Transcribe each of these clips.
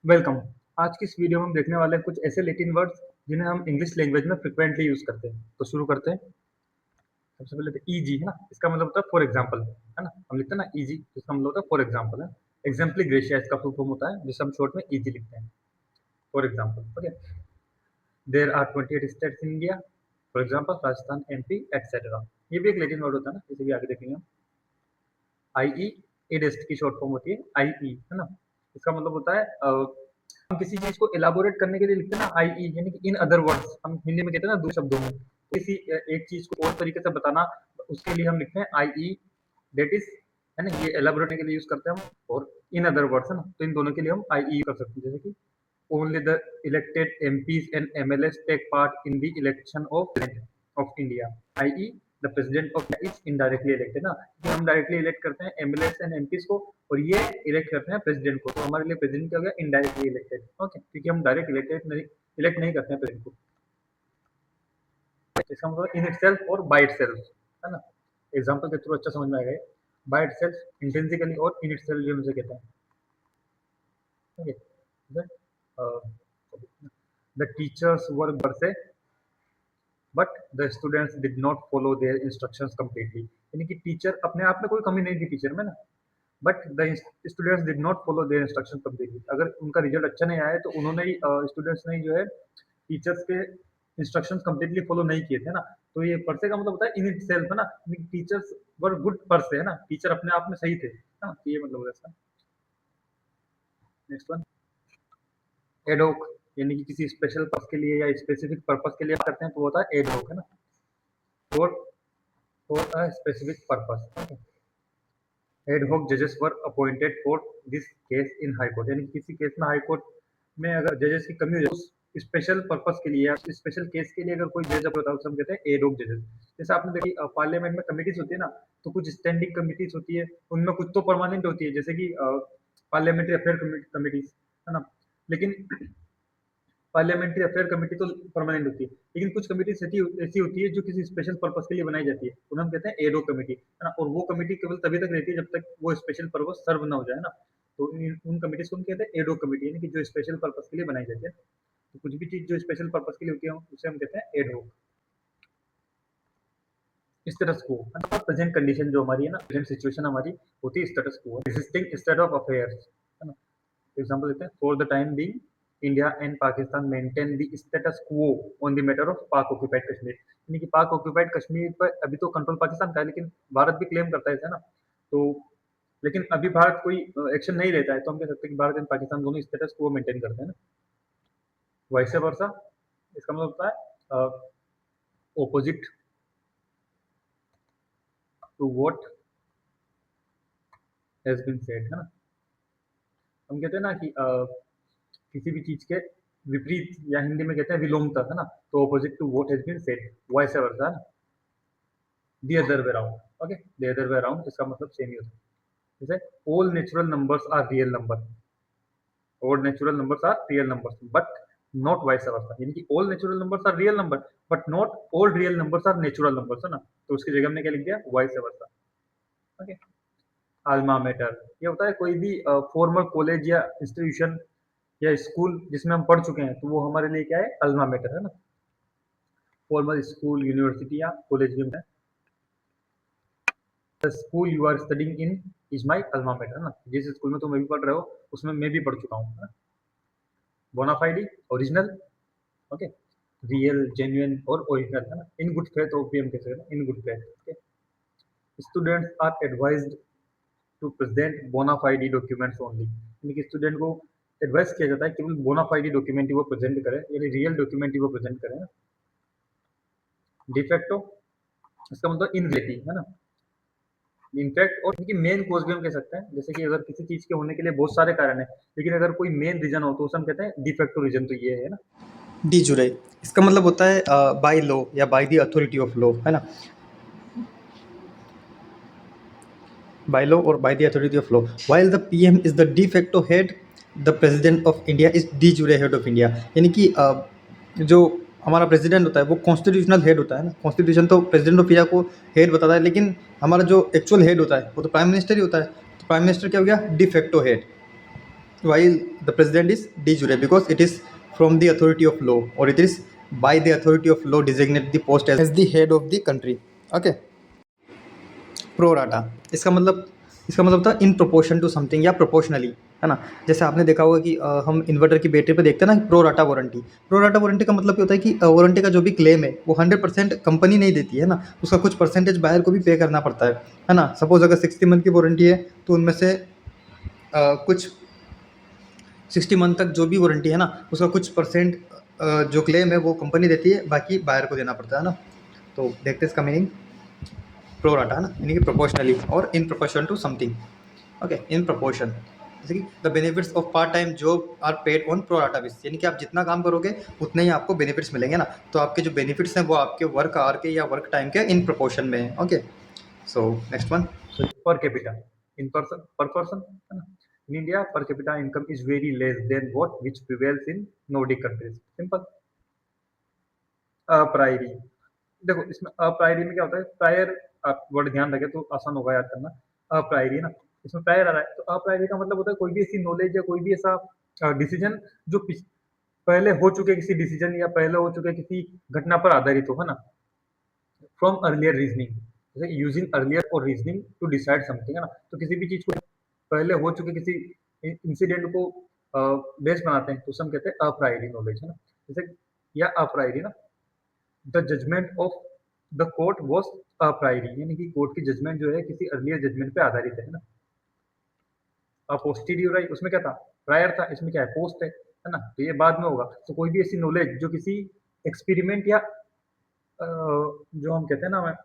Welcome. आज की इस वीडियो में हम देखने वाले हैं कुछ ऐसे लैटिन वर्ड्स जिन्हें हम इंग्लिश लैंग्वेज में फ्रिक्वेंटली यूज करते हैं। तो शुरू करते हैं। सबसे पहले तो ईजी है ना, इसका मतलब होता है फॉर एग्जांपल, है ना। हम लिखते हैं ना ईजी, इसका मतलब होता है फॉर एग्जांपल है। एग्जाम्पली ग्रेशिया इसका फुल फॉर्म होता है, जिसे हम शॉर्ट में ईजी लिखते हैं, for example. Okay, there are 28 states in India, for example Rajasthan, MP etcetera. ये भी एक लैटिन वर्ड होता है ना, जैसे कि आगे देखेंगे हम। आईई एडेस्ट की शॉर्ट फॉर्म होती है आईई, है ना। इसका मतलब होता है हम किसी चीज को एलाबोरेट करने के लिए लिखते हैं ना आईई, यानी कि इन अदर वर्ड्स। हम हिंदी में कहते हैं ना दो शब्दों में, किसी एक चीज को और तरीके से बताना, उसके लिए हम लिखते हैं आईई, दैट इज, है ना। ये एलाबोरेट करने के लिए यूज करते हैं हम। और इन अदर वर्ड्स, है ना, तो इन दोनों के लिए हम आईई कर सकते हैं, जैसे कि only the elected MPs and MLAs take part in the election of President of India, i.e. the President of India is indirectly elected ना, कि हम डायरेक्टली इलेक्ट करते हैं MLAs एंड MPs को, और ये इलेक्ट करते हैं प्रेसिडेंट को। तो हमारे लिए प्रेसिडेंट क्या हो गया, इनडायरेक्टली इलेक्टेड। ओके, क्योंकि हम डायरेक्ट इलेक्ट नहीं करते हैं प्रेसिडेंट को। इसका मतलब इन इटसेल्फ और बाय इटसेल्फ, है ना। एग्जांपल के थ्रू अच्छा समझ में आएगा। बाय इटसेल्फ इंट्रिंसिकली, और इन इटसेल्फ जो मुझे कहते हैं। ओके, the teachers were बरसे but the students did not follow their instructions completely, यानी कि टीचर अपने आप में कोई कमी नहीं थी टीचर में ना, but the students did not follow their instructions completely. अगर उनका रिजल्ट अच्छा नहीं आया तो उन्होंने ही स्टूडेंट्स ने जो है टीचर्स के इंस्ट्रक्शंस कंप्लीटली फॉलो नहीं किए थे ना। तो ये परसे का मतलब होता है इन इट सेल्फ, है ना। टीचर्स वर गुड परसे, है ना, टीचर अपने आप में सही थे, है ना। ये मतलब होता है इसका। नेक्स्ट वन, एडोक, यानी कि किसी स्पेशल पर्पस के लिए या स्पेसिफिक पर्पस के लिए करते हैं तो होता है एडोक, है ना, for a specific purpose. Ad hoc जजेस were appointed for this case in high court, यानी कि किसी केस में हाई कोर्ट में अगर जजेस की कमी हो जाए, उस स्पेशल पर्पस के लिए या स्पेशल केस के लिए अगर कोई जज होता है, हम कहते हैं एडहोक जजेस। जैसे आपने देखी पार्लियामेंट में कमिटीज होती है ना, तो कुछ स्टैंडिंग कमिटीज होती है, उनमें कुछ तो परमानेंट होती है, जैसे कि पार्लियामेंट्री अफेयर कमिटीज, है ना। लेकिन पार्लियामेंट्री अफेयर कमेटी तो परमानेंट होती है, लेकिन कुछ कमेटी ऐसी होती है जो किसी स्पेशल पर्पस के लिए बनाई जाती है, उन्हें हम कहते हैं एडो कमेटी, है ना। और वो कमेटी केवल तभी तक रहती है जब तक वो स्पेशल पर्पस सर्व ना हो जाए ना। तो उन कमेटीज को हम कहते हैं एडो कमेटी, यानी कि जो स्पेशल पर्पस के लिए बनाई जाती है। तो कुछ भी चीज जो स्पेशल पर्पस के लिए होती है उसे हम कहते हैं एडो। स्टेटस को, प्रेजेंट कंडीशन जो हमारी है ना, प्रेजेंट सिचुएशन हमारी होती है स्टेटस को, एग्जिस्टिंग स्टेट ऑफ अफेयर्स, है ना। एग्जांपल देते हैं, for the time being India and Pakistan maintain the status quo on the matter of पाक ऑक्यूपाइड कश्मीर, यानी कि पाक ऑक्यूपाइड कश्मीर पर अभी तो कंट्रोल पाकिस्तान का है, लेकिन भारत भी क्लेम करता है इसे ना। तो लेकिन अभी भारत कोई एक्शन नहीं लेता है, तो हम कह सकते हैं कि भारत एंड पाकिस्तान दोनों स्टेटस क्वो मेंटेन करते हैं ना। वैसे वर्षा, इसका मतलब होता है opposite to what has been said, है ना। हम कहते हैं ना कि किसी भी चीज के विपरीत, या हिंदी में कहते हैं विलोमता, है ना। तो opposite to what has been said, vice versa, है ना। The other way around, okay, the other way around, इसका मतलब सेम ही होता है। जैसे all natural numbers are real number, all natural numbers are real numbers but not vice versa, यानी कि all natural numbers are real number but not all real numbers are natural numbers, है ना। तो उसकी जगह हमने क्या लिख दिया, vice versa. Okay, alma mater, ये होता है कोई भी फॉर्मल कॉलेज या इंस्टीट्यूशन या स्कूल जिसमें हम पढ़ चुके हैं, तो वो हमारे लिए क्या है, अल्मा मैटर, है ना। फॉर्मल स्कूल, यूनिवर्सिटी या कॉलेज भी है। The school you are studying in is my alma mater, है ना। जिस स्कूल में तुम अभी पढ़ रहे हो उसमें मैं भी पढ़ चुका हूँ, है ना। Bona fide, original, okay, real, genuine और ओरिजिनल, है ना। इन गुड फेथ, भी हम कह सकते हैं in good faith. Okay, students are advised to present bona fide documents only, यानी कि स्टूडेंट को एडवाइस किया जाता है केवल बोनाफाइडी डॉक्यूमेंट ही वो प्रेजेंट करें, यानी रियल डॉक्यूमेंट ही वो प्रेजेंट करें। डिफेक्टो, इसका मतलब इनरियलिटी, है ना। इनफैक्ट, और इनकी मेन कॉज भी हम कह सकते हैं, जैसे कि अगर किसी चीज के होने के लिए बहुत सारे कारण है, लेकिन अगर कोई मेन रीजन हो तो उसे हम कहते हैं डिफेक्टो रीजन, तो ये है ना। डी जुरे, इसका मतलब होता है बाय लॉ या by the authority of law, है ना। बाय लॉ और by the authority of law. While the PM is the de facto head, the president of India is D जुरे हेड ऑफ इंडिया, यानी कि जो हमारा president होता है वो कॉन्स्टिट्यूशनल हेड होता है ना। कॉन्स्टिट्यूशन तो प्रेसिडेंट ऑफ इंडिया को हेड बताता है, लेकिन हमारा जो एक्चुअल हेड होता है वो तो प्राइम मिनिस्टर ही होता है। तो प्राइम मिनिस्टर क्या हो गया, de facto head. while the president is de jure because it is from the authority of law, or it is by the authority of law designate the post as the head of the country. Okay. Pro rata, इसका मतलब था इन proportion to something या proportionally, है ना? जैसे आपने देखा होगा कि हम इन्वर्टर की बैटरी पे देखते हैं ना प्रोराटा वारंटी। प्रोराटा वारंटी का मतलब ये होता है कि वारंटी का जो भी क्लेम है वो 100% कंपनी नहीं देती है ना, उसका कुछ परसेंटेज बायर को भी पे करना पड़ता है ना? सपोज अगर 60 मंथ की वारंटी है तो उनमें से कुछ 60 मंथ तक जो भी वारंटी है ना उसका कुछ परसेंट जो क्लेम है वो कंपनी देती है, बाकी बायर को देना पड़ता है ना। तो देखते हैं इसका मीनिंग प्रो राटा, है ना, यानी कि प्रोपोर्शनली और in proportion to something. Okay, in proportion, जैसे कि the benefits of part time job are paid on pro rata basis, यानी कि आप जितना काम करोगे उतने ही आपको बेनिफिट्स मिलेंगे ना। तो आपके जो बेनिफिट्स हैं वो आपके वर्क आवर के या वर्क टाइम के इन प्रोपोर्शन में है। Okay, so next one, per capita in person per person, है ना? In India, per capita income is very less than what which prevails in Nordic countries. Simple. Priori, देखो इसमें priori में क्या होता है, प्रायर आप वर्ड ध्यान रखें तो आसान होगा याद करना। प्रायरी ना, इसमें प्रायर आ रहा है तो प्रायरी का मतलब होता है कोई भी ऐसी नॉलेज या कोई भी ऐसा डिसीजन जो पहले हो चुके किसी डिसीजन या पहले हो चुके किसी घटना पर आधारित हो, है ना? फ्रॉम अर्लियर रीजनिंग, जैसे यूजिंग अर्लियर और रीजनिंग टू डिसाइड समथिंग, है ना? तो किसी भी चीज को पहले हो चुके किसी इंसिडेंट को बेस बनाते हैं तो उसे हम कहते हैं अप्रायरी नॉलेज, है ना? जैसे या अप्रायरी ना, the judgment of the court was a priori, यानी कि कोर्ट की जजमेंट जो है किसी अर्लियर जजमेंट पे आधारित है ना? पोस्टीरियोराई उसमें क्या था, प्रायर था, इसमें क्या है, पोस्ट है ना? तो ये बाद में होगा। तो कोई भी ऐसी नॉलेज जो किसी एक्सपेरिमेंट या जो हम कहते हैं ना, हमें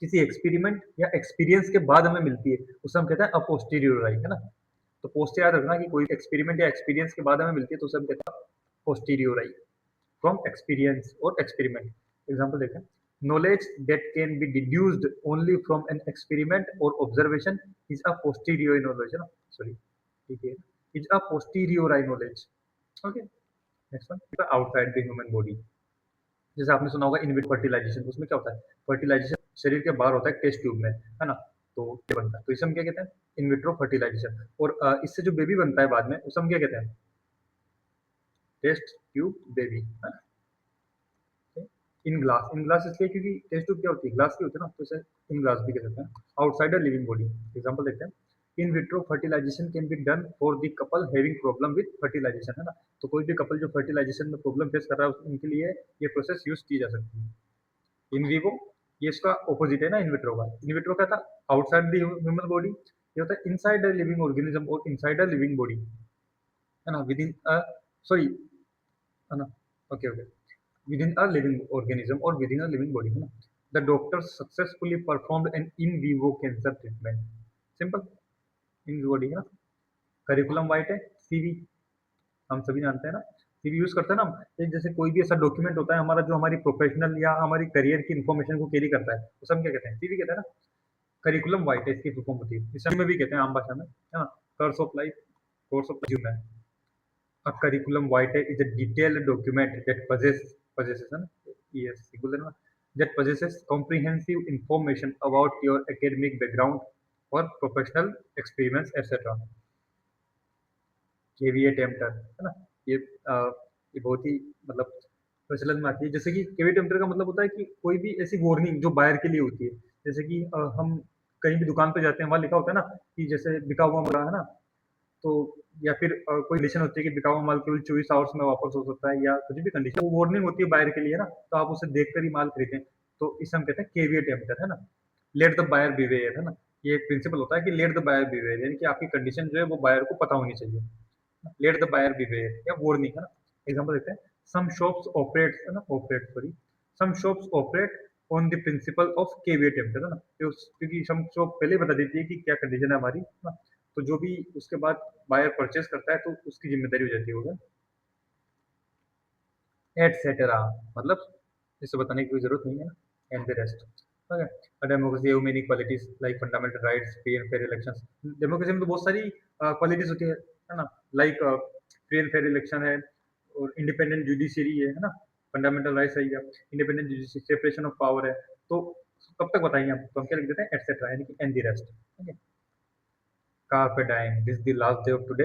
किसी एक्सपेरिमेंट या एक्सपीरियंस के बाद हमें मिलती है उसे हम कहते हैं अपोस्टीरियोराई, है ना? तो पोस्ट याद रखना कि कोई एक्सपेरिमेंट या एक्सपीरियंस के बाद हमें मिलती है तो उसे हम कहते हैं पोस्टीरियोराई, फ्रॉम एक्सपीरियंस और एक्सपेरिमेंट। एग्जांपल देखें, knowledge that can be deduced only from an experiment और observation is a posteriori knowledge, है ना? सॉरी, ठीक है, is a posteriori knowledge. Okay, next one, outside the human body, जैसे आपने सुना होगा इनविट फर्टिलाइजेशन, उसमें क्या होता है, फर्टिलाइजेशन शरीर के बाहर होता है टेस्ट ट्यूब में, है ना? तो ये बनता है, तो इसे हम क्या कहते हैं, इनविट्रो फर्टिलाइजेशन। और इससे जो बेबी बनता है बाद में उसे हम क्या कहते हैं, टेस्ट ट्यूब बेबी, है ना? इन ग्लास, इन ग्लास इसलिए क्योंकि टेस्ट ट्यूब क्या होती है, ग्लास की होती है ना, तो इसे इन ग्लास भी कह सकते हैं। Outside the living body, example देखते हैं, in vitro fertilisation can be done for the couple having problem with fertilisation, है ना? तो कोई भी कपल जो फर्टिलाइजेशन में प्रॉब्लम फेस कर रहा है उनके लिए ये प्रोसेस यूज की जा सकती है। इन विवो, ये इसका ऑपोजिट है ना इन विट्रो का। इन विट्रो क्या था, आउटसाइड द ह्यूमन बॉडी, ये होता है इनसाइड द लिविंग ऑर्गेनिज्म और इनसाइड द लिविंग बॉडी, है ना? विद इन सॉरी, है ना? Okay okay, within a living organism और within a living body, है ना? The doctor successfully performed an in vivo cancer treatment, simple, in body, है ना? Curriculum white है, सीवी हम सभी जानते हैं ना, सीवी यूज करते हैं ना हम, जैसे कोई भी ऐसा डॉक्यूमेंट होता है हमारा जो हमारी प्रोफेशनल या हमारी करियर की इन्फॉर्मेशन को कैरी करता है उसे हम क्या कहते हैं, सीवी कहते हैं ना। करिकुलम वाइट है इसकी फुल फॉर्म होती है, इसे में भी कहते हैं आम भाषा में, है ना? Course of life, course of resume. A curriculum vitae is a detailed document that possesses है ना, yes singular ना, that possesses comprehensive information about your academic background or professional experience etc. KVA emptor, है ना? ये ये बहुत ही मतलब प्रचलन में आती है, जैसे कि केवीए टेम्पटर का मतलब होता है कि कोई भी ऐसी वार्निंग जो बायर के लिए होती है, जैसे कि हम कहीं भी दुकान पे जाते हैं वहाँ लिखा होता है ना कि जैसे बिका हुआ मिला है ना, तो या फिर कोई कंडीशन होती है कि बिका हुआ माल केवल 24 आवर्स में वापस हो सकता है या कुछ भी कंडीशन, वो वार्निंग होती है बायर के लिए, है ना? तो आप उसे देखकर ही माल खरीदें, तो इसे हम कहते हैं केवीए टेम्पटर, है ना? लेट द बायर बिवेयर, है ना? ये एक प्रिंसिपल होता है कि लेट द बायर बिवेयर, यानी कि आपकी कंडीशन जो है वो बायर को पता होनी चाहिए। लेट द बायर बिवेयर या वार्निंग, है ना? एग्जांपल देते हैं, सम शॉप्स ऑपरेट्स, है ना, operate sorry, some shops operate on the principle of caveat emptor, है ना? क्योंकि सम शॉप पहले बता देती है कि क्या कंडीशन है हमारी, है ना? तो जो भी उसके बाद बायर परचेज करता है तो उसकी जिम्मेदारी हो जाती है, एटसेट्रा, मतलब इसे बताने की कोई जरूरत नहीं है, and the rest. Okay, democracy have many qualities like fundamental rights, free and fair elections. Democracy में तो बहुत सारी क्वालिटीज होती है ना? Like free and fair election है और इंडिपेंडेंट जुडिशरी है ना? फंडामेंटल राइट्स है, independent judiciary, separation of power है। तो कब तक बताएंगे हम, तो हम क्या लिख देते हैं, एटसेट्रा, यानी कि and the rest. Okay, carpe diem, this the last day of today,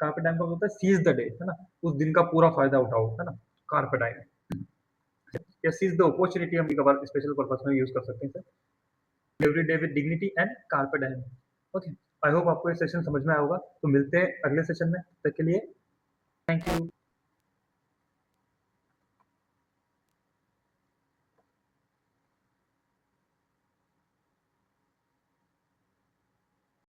carpe diem का होता है सीज द डे, है ना? उस दिन का पूरा फायदा उठाओ, है ना? कार्पे डाइम या सीज द अपॉर्चुनिटी हम कभी स्पेशल पर्पस में यूज कर सकते हैं sir. Every day with dignity and carpe diem. Okay, I hope आपको ये सेशन समझ में आया होगा। तो मिलते हैं अगले सेशन में, तब तक के लिए थैंक यू।